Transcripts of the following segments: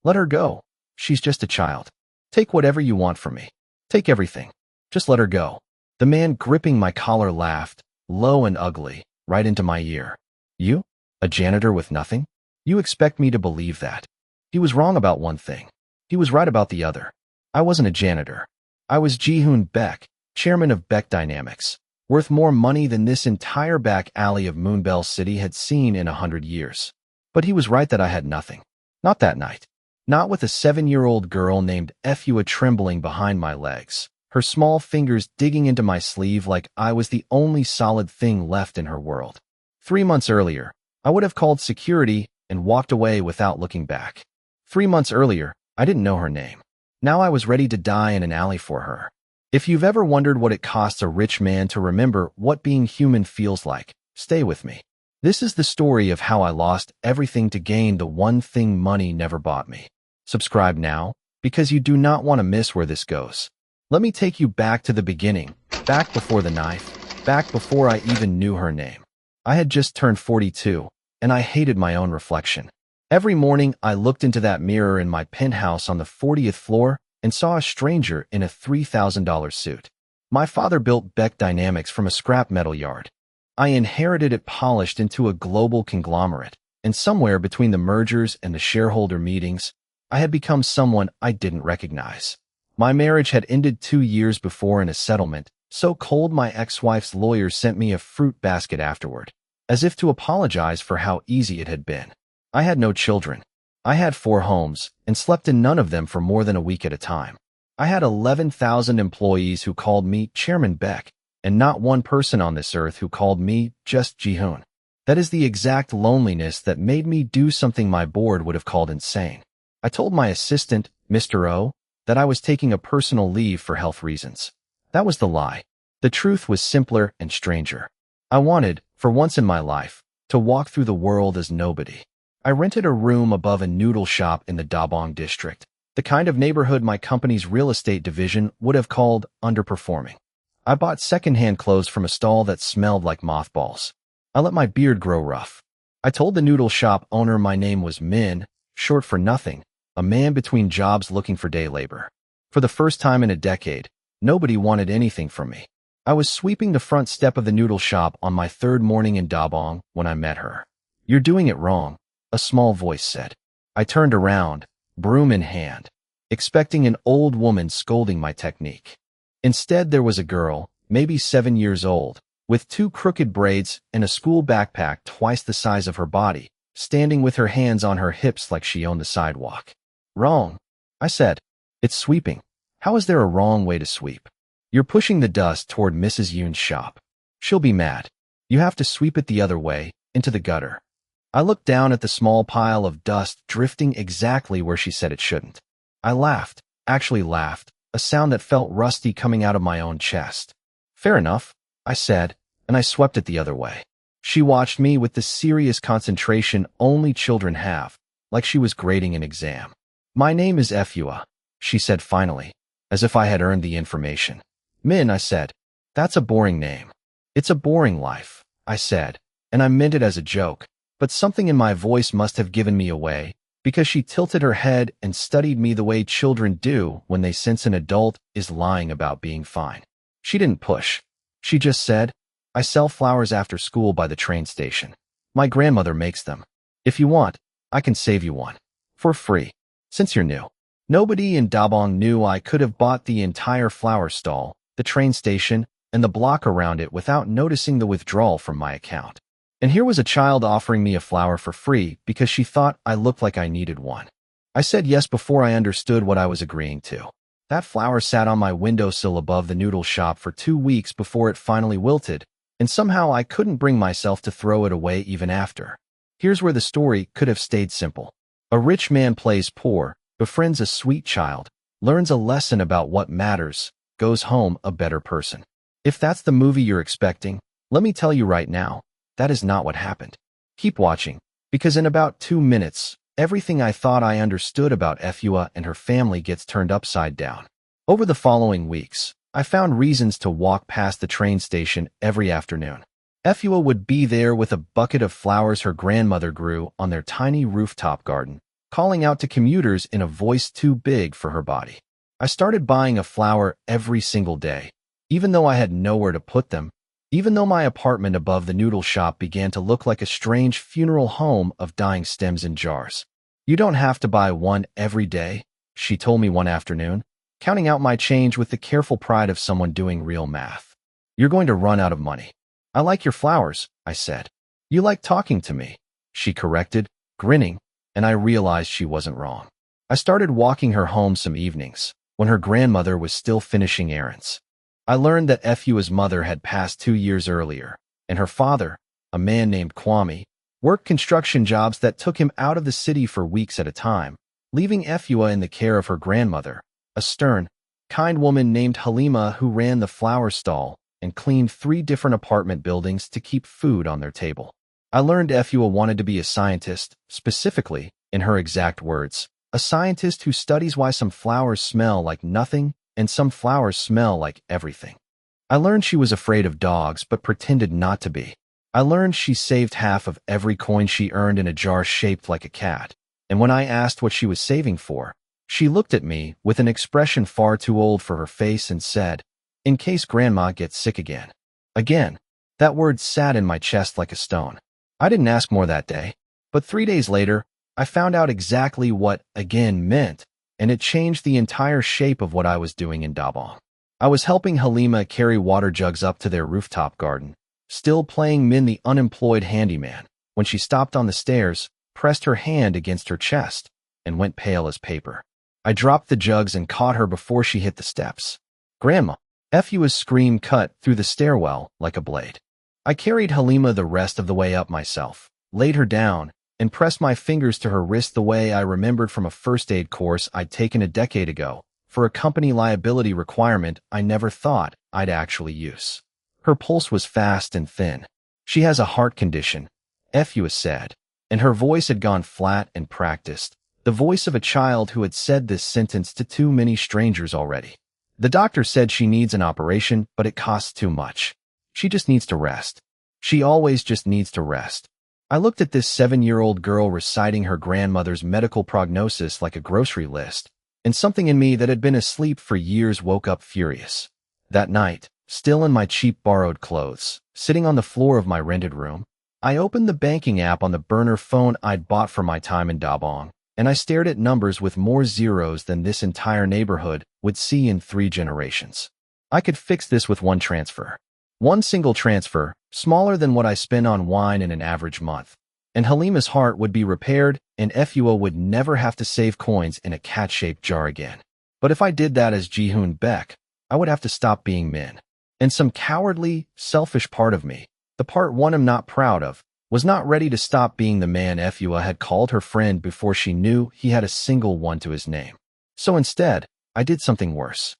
Let her go. She's just a child. Take whatever you want from me. Take everything. Just let her go. The man gripping my collar laughed, low and ugly, right into my ear. You? A janitor with nothing? You expect me to believe that? He was wrong about one thing. He was right about the other. I wasn't a janitor. I was Ji-hoon Beck, chairman of Beck Dynamics, worth more money than this entire back alley of Moonbell City had seen in 100 years. But he was right that I had nothing. Not that night. Not with a 7-year-old girl named Efua trembling behind my legs, her small fingers digging into my sleeve like I was the only solid thing left in her world. 3 months earlier, I would have called security and walked away without looking back. 3 months earlier, I didn't know her name. Now I was ready to die in an alley for her. If you've ever wondered what it costs a rich man to remember what being human feels like, stay with me. This is the story of how I lost everything to gain the one thing money never bought me. Subscribe now, because you do not want to miss where this goes. Let me take you back to the beginning, back before the knife, back before I even knew her name. I had just turned 42, and I hated my own reflection. Every morning, I looked into that mirror in my penthouse on the 40th floor and saw a stranger in a $3,000 suit. My father built Beck Dynamics from a scrap metal yard. I inherited it polished into a global conglomerate, and somewhere between the mergers and the shareholder meetings, I had become someone I didn't recognize. My marriage had ended 2 years before in a settlement, so cold my ex-wife's lawyer sent me a fruit basket afterward, as if to apologize for how easy it had been. I had no children. I had 4 homes, and slept in none of them for more than a week at a time. I had 11,000 employees who called me Chairman Beck, and not one person on this earth who called me just Ji-hoon. That is the exact loneliness that made me do something my board would have called insane. I told my assistant, Mr. O, that I was taking a personal leave for health reasons. That was the lie. The truth was simpler and stranger. I wanted, for once in my life, to walk through the world as nobody. I rented a room above a noodle shop in the Dabong district, the kind of neighborhood my company's real estate division would have called underperforming. I bought secondhand clothes from a stall that smelled like mothballs. I let my beard grow rough. I told the noodle shop owner my name was Min, short for nothing, a man between jobs looking for day labor. For the first time in a decade, nobody wanted anything from me. I was sweeping the front step of the noodle shop on my 3rd morning in Dabong when I met her. "You're doing it wrong," a small voice said. I turned around, broom in hand, expecting an old woman scolding my technique. Instead, there was a girl, maybe 7 years old, with 2 crooked braids and a school backpack twice the size of her body, standing with her hands on her hips like she owned the sidewalk. "Wrong," I said. "It's sweeping. How is there a wrong way to sweep? You're pushing the dust toward Mrs. Yoon's shop. She'll be mad. You have to sweep it the other way, into the gutter." I looked down at the small pile of dust drifting exactly where she said it shouldn't. I laughed, actually laughed, a sound that felt rusty coming out of my own chest. "Fair enough," I said, and I swept it the other way. She watched me with the serious concentration only children have, like she was grading an exam. "My name is Efua," she said finally, as if I had earned the information. "Min," I said. "That's a boring name." "It's a boring life," I said, and I meant it as a joke, but something in my voice must have given me away, because she tilted her head and studied me the way children do when they sense an adult is lying about being fine. She didn't push. She just said, "I sell flowers after school by the train station. My grandmother makes them. If you want, I can save you one. For free. Since you're new." Nobody in Dabong knew I could have bought the entire flower stall, the train station, and the block around it without noticing the withdrawal from my account. And here was a child offering me a flower for free because she thought I looked like I needed one. I said yes before I understood what I was agreeing to. That flower sat on my windowsill above the noodle shop for 2 weeks before it finally wilted, and somehow I couldn't bring myself to throw it away even after. Here's where the story could have stayed simple. A rich man plays poor, befriends a sweet child, learns a lesson about what matters, goes home a better person. If that's the movie you're expecting, let me tell you right now, that is not what happened. Keep watching, because in about 2 minutes, everything I thought I understood about Efua and her family gets turned upside down. Over the following weeks, I found reasons to walk past the train station every afternoon. Efua would be there with a bucket of flowers her grandmother grew on their tiny rooftop garden, calling out to commuters in a voice too big for her body. I started buying a flower every single day, even though I had nowhere to put them, even though my apartment above the noodle shop began to look like a strange funeral home of dying stems in jars. You don't have to buy one every day, she told me one afternoon, counting out my change with the careful pride of someone doing real math. You're going to run out of money. I like your flowers, I said. You like talking to me, she corrected, grinning, and I realized she wasn't wrong. I started walking her home some evenings, when her grandmother was still finishing errands. I learned that Efua's mother had passed 2 years earlier, and her father, a man named Kwame, worked construction jobs that took him out of the city for weeks at a time, leaving Efua in the care of her grandmother, a stern, kind woman named Halima who ran the flower stall and cleaned 3 different apartment buildings to keep food on their table. I learned Efua wanted to be a scientist, specifically, in her exact words, a scientist who studies why some flowers smell like nothing and some flowers smell like everything. I learned she was afraid of dogs but pretended not to be. I learned she saved half of every coin she earned in a jar shaped like a cat, and when I asked what she was saving for, she looked at me with an expression far too old for her face and said, "In case Grandma gets sick again." Again, that word sat in my chest like a stone. I didn't ask more that day, but 3 days later, I found out exactly what "again" meant, and it changed the entire shape of what I was doing in Dabong. I was helping Halima carry water jugs up to their rooftop garden, still playing Min the unemployed handyman, when she stopped on the stairs, pressed her hand against her chest, and went pale as paper. I dropped the jugs and caught her before she hit the steps. "Grandma!" Efua's scream cut through the stairwell like a blade. I carried Halima the rest of the way up myself, laid her down, and pressed my fingers to her wrist the way I remembered from a first aid course I'd taken a decade ago for a company liability requirement I never thought I'd actually use. Her pulse was fast and thin. "She has a heart condition," Efua said, and her voice had gone flat and practiced, the voice of a child who had said this sentence to too many strangers already. "The doctor said she needs an operation, but it costs too much. She just needs to rest. She always just needs to rest." I looked at this 7-year-old girl reciting her grandmother's medical prognosis like a grocery list, and something in me that had been asleep for years woke up furious. That night, still in my cheap borrowed clothes, sitting on the floor of my rented room, I opened the banking app on the burner phone I'd bought for my time in Dabong, and I stared at numbers with more zeros than this entire neighborhood would see in 3 generations. I could fix this with one transfer. One single transfer, smaller than what I spend on wine in an average month. And Halima's heart would be repaired, and Efua would never have to save coins in a cat-shaped jar again. But if I did that as Jihoon Beck, I would have to stop being Min. And some cowardly, selfish part of me, the part one I'm not proud of, was not ready to stop being the man Efua had called her friend before she knew he had a single one to his name. So instead, I did something worse.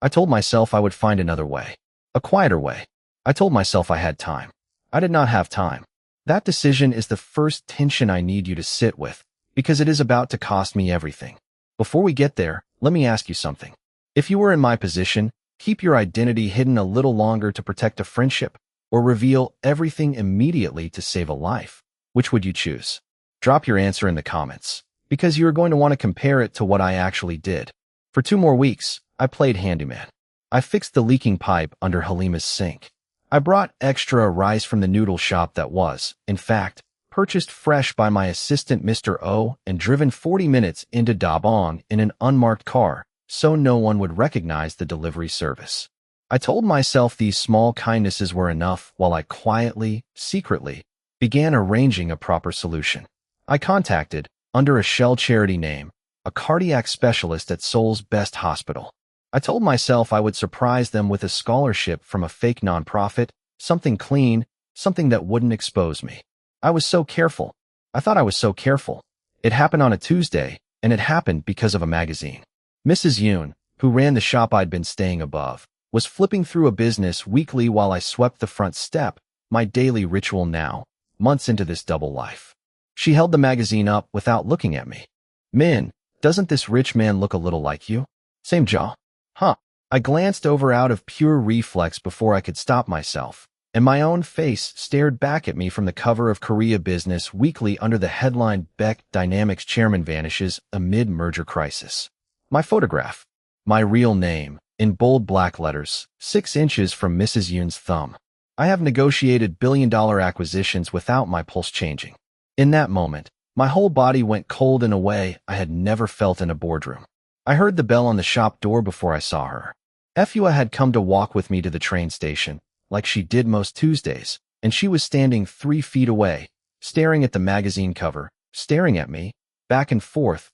I told myself I would find another way. A quieter way. I told myself I had time. I did not have time. That decision is the first tension I need you to sit with, because it is about to cost me everything. Before we get there, let me ask you something. If you were in my position, keep your identity hidden a little longer to protect a friendship, or reveal everything immediately to save a life, which would you choose? Drop your answer in the comments, because you are going to want to compare it to what I actually did. For 2 more weeks, I played handyman. I fixed the leaking pipe under Halima's sink. I brought extra rice from the noodle shop that was, in fact, purchased fresh by my assistant Mr. O and driven 40 minutes into Dabong in an unmarked car so no one would recognize the delivery service. I told myself these small kindnesses were enough while I quietly, secretly, began arranging a proper solution. I contacted, under a shell charity name, a cardiac specialist at Seoul's best hospital. I told myself I would surprise them with a scholarship from a fake nonprofit, something clean, something that wouldn't expose me. I was so careful. I thought I was so careful. It happened on a Tuesday, and it happened because of a magazine. Mrs. Yoon, who ran the shop I'd been staying above, was flipping through a business weekly while I swept the front step, my daily ritual now, months into this double life. She held the magazine up without looking at me. "Min, doesn't this rich man look a little like you? Same jaw." Huh. I glanced over out of pure reflex before I could stop myself, and my own face stared back at me from the cover of Korea Business Weekly under the headline Beck Dynamics Chairman Vanishes Amid Merger Crisis. My photograph, my real name, in bold black letters, 6 inches from Mrs. Yoon's thumb. I have negotiated billion-dollar acquisitions without my pulse changing. In that moment, my whole body went cold in a way I had never felt in a boardroom. I heard the bell on the shop door before I saw her. Efua had come to walk with me to the train station, like she did most Tuesdays, and she was standing 3 feet away, staring at the magazine cover, staring at me, back and forth,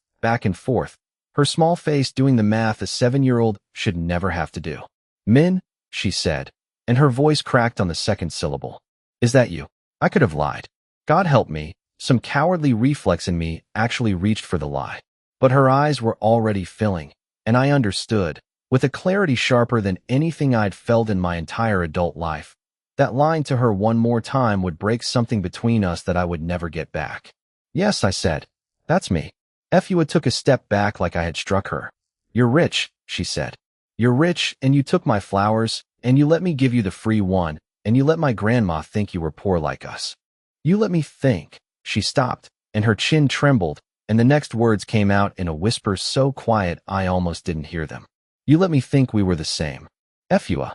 her small face doing the math a 7-year-old should never have to do. Min, she said, and her voice cracked on the second syllable. Is that you? I could have lied. God help me, some cowardly reflex in me actually reached for the lie. But her eyes were already filling, and I understood, with a clarity sharper than anything I'd felt in my entire adult life, that lying to her one more time would break something between us that I would never get back. Yes, I said. That's me. Efua took a step back like I had struck her. You're rich, she said. You're rich, and you took my flowers, and you let me give you the free one, and you let my grandma think you were poor like us. You let me think. She stopped, and her chin trembled, and the next words came out in a whisper so quiet I almost didn't hear them. You let me think we were the same. Efua.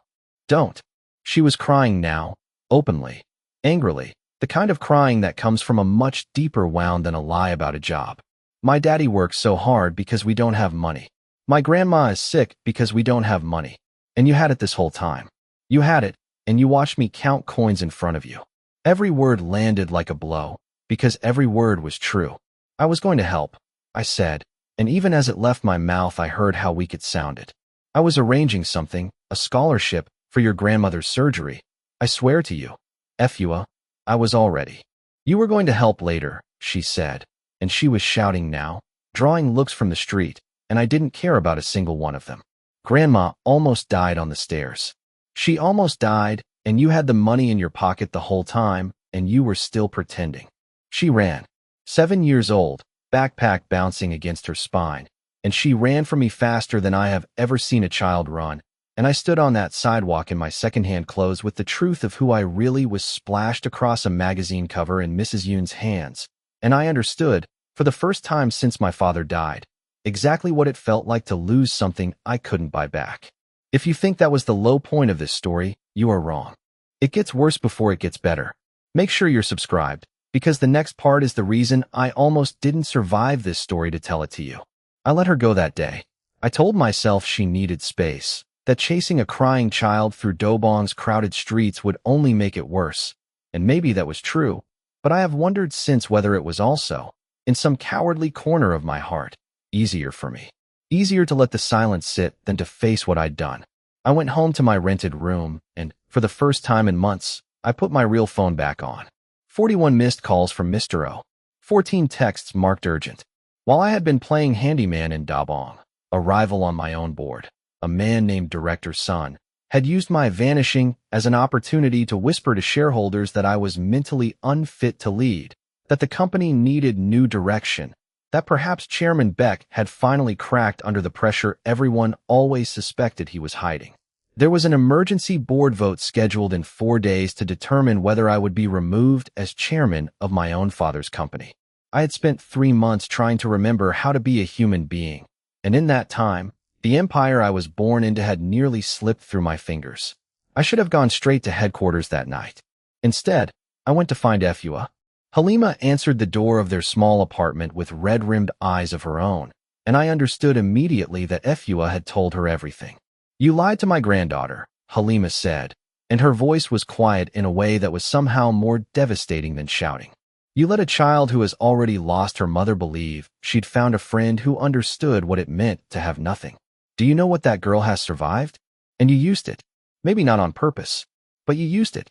Don't. She was crying now, openly, angrily, the kind of crying that comes from a much deeper wound than a lie about a job. My daddy works so hard because we don't have money. My grandma is sick because we don't have money. And you had it this whole time. You had it, and you watched me count coins in front of you. Every word landed like a blow, because every word was true. I was going to help, I said, and even as it left my mouth I heard how weak it sounded. I was arranging something, a scholarship, for your grandmother's surgery. I swear to you. Efua, I was all ready. You were going to help later, she said, and she was shouting now, drawing looks from the street, and I didn't care about a single one of them. Grandma almost died on the stairs. She almost died, and you had the money in your pocket the whole time, and you were still pretending. She ran. 7 years old, backpack bouncing against her spine, and she ran from me faster than I have ever seen a child run, and I stood on that sidewalk in my second-hand clothes with the truth of who I really was splashed across a magazine cover in Mrs. Yoon's hands, and I understood, for the first time since my father died, exactly what it felt like to lose something I couldn't buy back. If you think that was the low point of this story, you are wrong. It gets worse before it gets better. Make sure you're subscribed, because the next part is the reason I almost didn't survive this story to tell it to you. I let her go that day. I told myself she needed space, that chasing a crying child through Dobong's crowded streets would only make it worse, and maybe that was true, but I have wondered since whether it was also, in some cowardly corner of my heart, easier for me. Easier to let the silence sit than to face what I'd done. I went home to my rented room, and, for the first time in months, I put my real phone back on. 41 missed calls from Mr. O. 14 texts marked urgent. While I had been playing handyman in Dabong, a rival on my own board, a man named Director's son, had used my vanishing as an opportunity to whisper to shareholders that I was mentally unfit to lead, that the company needed new direction, that perhaps Chairman Beck had finally cracked under the pressure everyone always suspected he was hiding. There was an emergency board vote scheduled in 4 days to determine whether I would be removed as chairman of my own father's company. I had spent 3 months trying to remember how to be a human being, and in that time, the empire I was born into had nearly slipped through my fingers. I should have gone straight to headquarters that night. Instead, I went to find Efua. Halima answered the door of their small apartment with red-rimmed eyes of her own, and I understood immediately that Efua had told her everything. You lied to my granddaughter, Halima said, and her voice was quiet in a way that was somehow more devastating than shouting. You let a child who has already lost her mother believe she'd found a friend who understood what it meant to have nothing. Do you know what that girl has survived? And you used it. Maybe not on purpose, but you used it.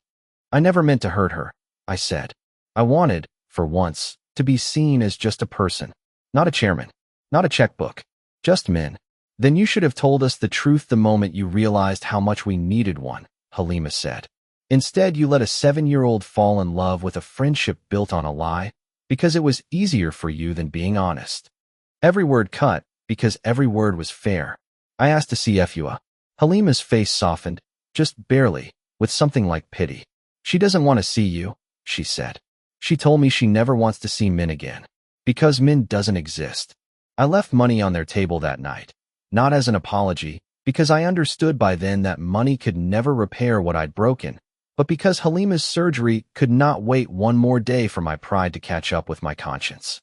I never meant to hurt her, I said. I wanted, for once, to be seen as just a person, not a chairman, not a checkbook, just Min. Then you should have told us the truth the moment you realized how much we needed one, Halima said. Instead, you let a 7-year-old fall in love with a friendship built on a lie, because it was easier for you than being honest. Every word cut, because every word was fair. I asked to see Efua. Halima's face softened, just barely, with something like pity. She doesn't want to see you, she said. She told me she never wants to see Min again. Because Min doesn't exist. I left money on their table that night. Not as an apology, because I understood by then that money could never repair what I'd broken, but because Halima's surgery could not wait one more day for my pride to catch up with my conscience.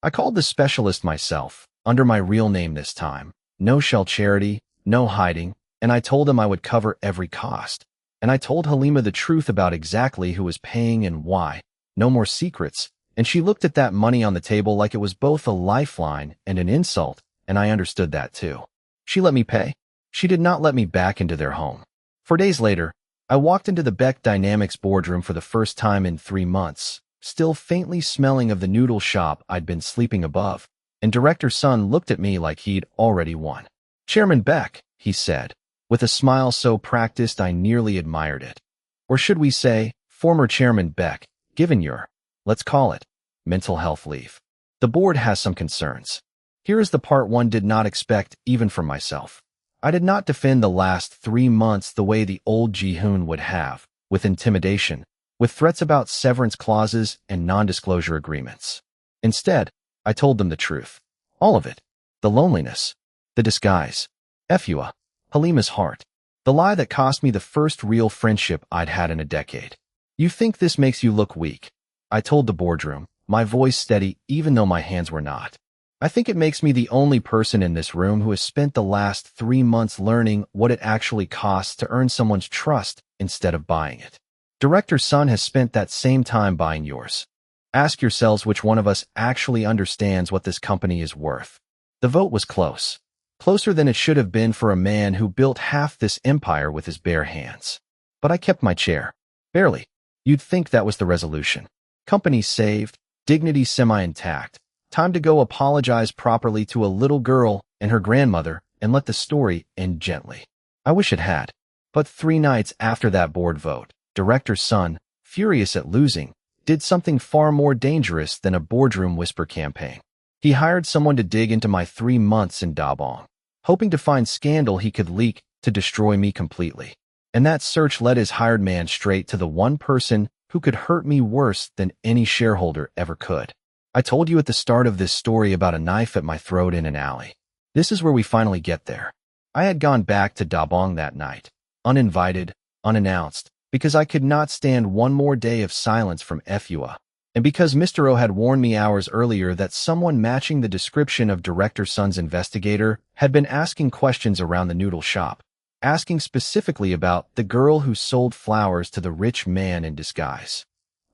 I called the specialist myself, under my real name this time. No shell charity, no hiding, and I told him I would cover every cost. And I told Halima the truth about exactly who was paying and why. No more secrets, and she looked at that money on the table like it was both a lifeline and an insult, and I understood that too. She let me pay. She did not let me back into their home. 4 days later, I walked into the Beck Dynamics boardroom for the first time in 3 months, still faintly smelling of the noodle shop I'd been sleeping above, and Director Sun looked at me like he'd already won. "Chairman Beck," he said, with a smile so practiced I nearly admired it. Or should we say, former Chairman Beck, given your, let's call it, mental health leave. The board has some concerns. Here is the part one did not expect even from myself. I did not defend the last 3 months the way the old Ji-hoon would have, with intimidation, with threats about severance clauses and non-disclosure agreements. Instead, I told them the truth. All of it. The loneliness. The disguise. Fua. Halima's heart. The lie that cost me the first real friendship I'd had in a decade. "You think this makes you look weak," I told the boardroom, my voice steady even though my hands were not. "I think it makes me the only person in this room who has spent the last 3 months learning what it actually costs to earn someone's trust instead of buying it. Director Sun has spent that same time buying yours. Ask yourselves which one of us actually understands what this company is worth." The vote was close. Closer than it should have been for a man who built half this empire with his bare hands. But I kept my chair. Barely. You'd think that was the resolution. Company saved, dignity semi-intact. Time to go apologize properly to a little girl and her grandmother and let the story end gently. I wish it had. But 3 nights after that board vote, Director Sun, furious at losing, did something far more dangerous than a boardroom whisper campaign. He hired someone to dig into my 3 months in Dabong, hoping to find scandal he could leak to destroy me completely. And that search led his hired man straight to the one person who could hurt me worse than any shareholder ever could. I told you at the start of this story about a knife at my throat in an alley. This is where we finally get there. I had gone back to Dabong that night, uninvited, unannounced, because I could not stand one more day of silence from Fua. And because Mr. O had warned me hours earlier that someone matching the description of Director Sun's investigator had been asking questions around the noodle shop, asking specifically about the girl who sold flowers to the rich man in disguise.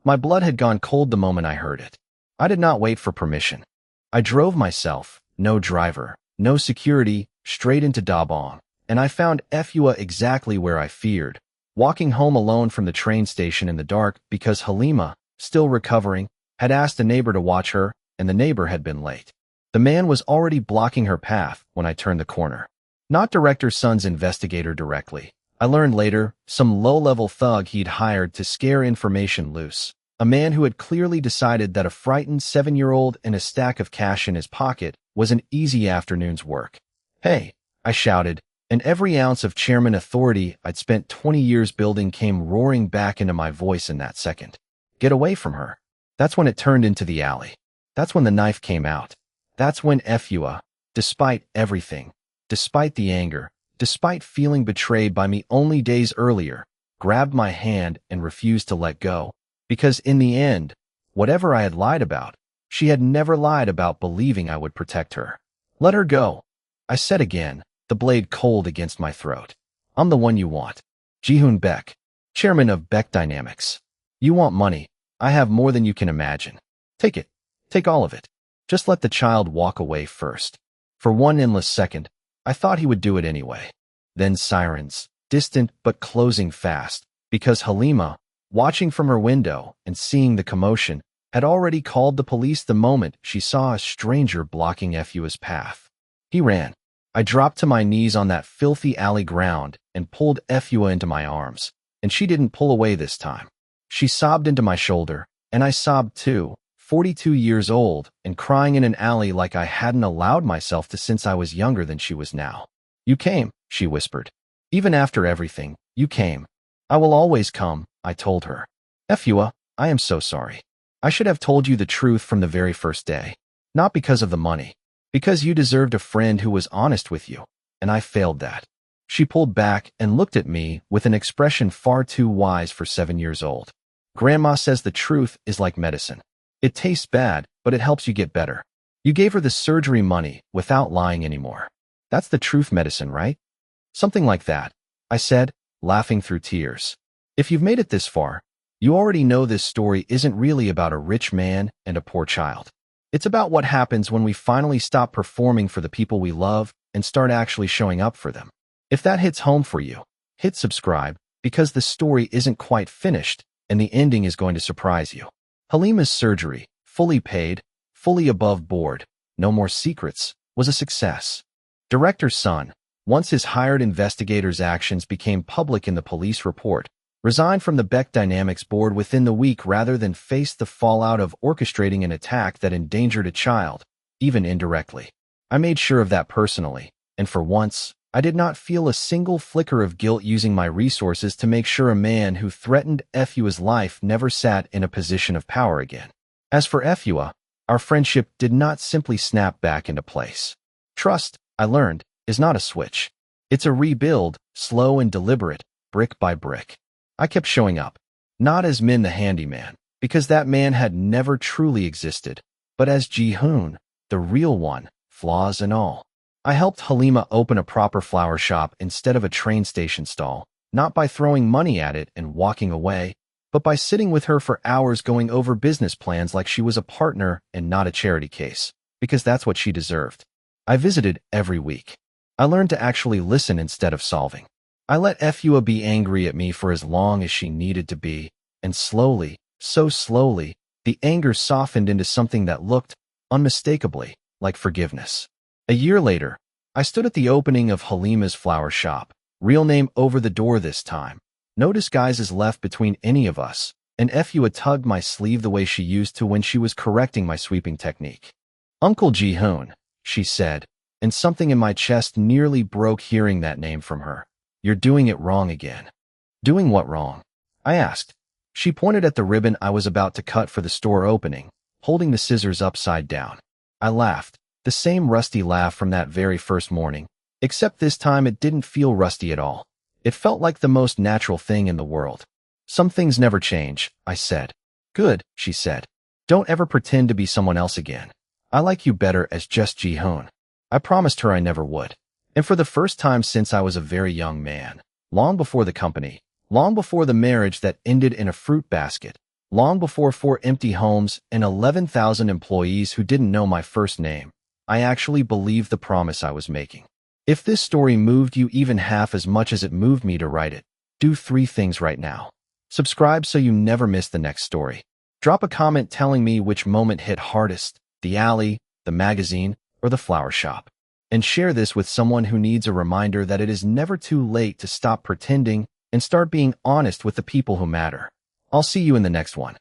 My blood had gone cold the moment I heard it. I did not wait for permission. I drove myself, no driver, no security, straight into Dabong, and I found Fua exactly where I feared, walking home alone from the train station in the dark because Halima, still recovering, had asked a neighbor to watch her, and the neighbor had been late. The man was already blocking her path when I turned the corner. Not Director Sun's investigator directly. I learned later, some low-level thug he'd hired to scare information loose. A man who had clearly decided that a frightened 7-year-old and a stack of cash in his pocket was an easy afternoon's work. "Hey," I shouted, and every ounce of chairman authority I'd spent 20 years building came roaring back into my voice in that second. "Get away from her." That's when it turned into the alley. That's when the knife came out. That's when Fua, despite everything, despite the anger, despite feeling betrayed by me only days earlier, grabbed my hand and refused to let go. Because in the end, whatever I had lied about, she had never lied about believing I would protect her. "Let her go," I said again, the blade cold against my throat. "I'm the one you want. Ji-hoon Beck, chairman of Beck Dynamics. You want money. I have more than you can imagine. Take it. Take all of it. Just let the child walk away first." For one endless second, I thought he would do it anyway. Then sirens, distant but closing fast, because Halima, watching from her window and seeing the commotion, had already called the police the moment she saw a stranger blocking Fua's path. He ran. I dropped to my knees on that filthy alley ground and pulled Fua into my arms, and she didn't pull away this time. She sobbed into my shoulder, and I sobbed too, 42 years old and crying in an alley like I hadn't allowed myself to since I was younger than she was now. "You came," she whispered. "Even after everything, you came." "I will always come," I told her. Efua, I am so sorry. I should have told you the truth from the very first day. Not because of the money. Because you deserved a friend who was honest with you, and I failed that. She pulled back and looked at me with an expression far too wise for 7 years old. Grandma says the truth is like medicine. It tastes bad, but it helps you get better. You gave her the surgery money without lying anymore. That's the truth medicine, right? Something like that, I said, laughing through tears. If you've made it this far, you already know this story isn't really about a rich man and a poor child. It's about what happens when we finally stop performing for the people we love and start actually showing up for them. If that hits home for you, hit subscribe because the story isn't quite finished and the ending is going to surprise you. Halima's surgery, fully paid, fully above board, no more secrets, was a success. Director's son, once his hired investigator's actions became public in the police report, resigned from the Beck Dynamics board within the week rather than face the fallout of orchestrating an attack that endangered a child, even indirectly. I made sure of that personally, and for once, I did not feel a single flicker of guilt using my resources to make sure a man who threatened Efua's life never sat in a position of power again. As for Efua, our friendship did not simply snap back into place. Trust, I learned, is not a switch. It's a rebuild, slow and deliberate, brick by brick. I kept showing up, not as Min the handyman, because that man had never truly existed, but as Ji-hoon, the real one, flaws and all. I helped Halima open a proper flower shop instead of a train station stall, not by throwing money at it and walking away, but by sitting with her for hours going over business plans like she was a partner and not a charity case, because that's what she deserved. I visited every week. I learned to actually listen instead of solving. I let Efua be angry at me for as long as she needed to be, and slowly, so slowly, the anger softened into something that looked, unmistakably, like forgiveness. A year later, I stood at the opening of Halima's flower shop, real name over the door this time. No disguises left between any of us, and Efua tugged my sleeve the way she used to when she was correcting my sweeping technique. Uncle Ji-hoon, she said, and something in my chest nearly broke hearing that name from her. You're doing it wrong again. Doing what wrong? I asked. She pointed at the ribbon I was about to cut for the store opening, holding the scissors upside down. I laughed, the same rusty laugh from that very first morning, except this time it didn't feel rusty at all. It felt like the most natural thing in the world. Some things never change, I said. Good, she said. Don't ever pretend to be someone else again. I like you better as just Ji-hoon. I promised her I never would. And for the first time since I was a very young man, long before the company, long before the marriage that ended in a fruit basket, long before 4 empty homes and 11,000 employees who didn't know my first name, I actually believed the promise I was making. If this story moved you even half as much as it moved me to write it, do 3 things right now. Subscribe so you never miss the next story. Drop a comment telling me which moment hit hardest, the alley, the magazine, or the flower shop. And share this with someone who needs a reminder that it is never too late to stop pretending and start being honest with the people who matter. I'll see you in the next one.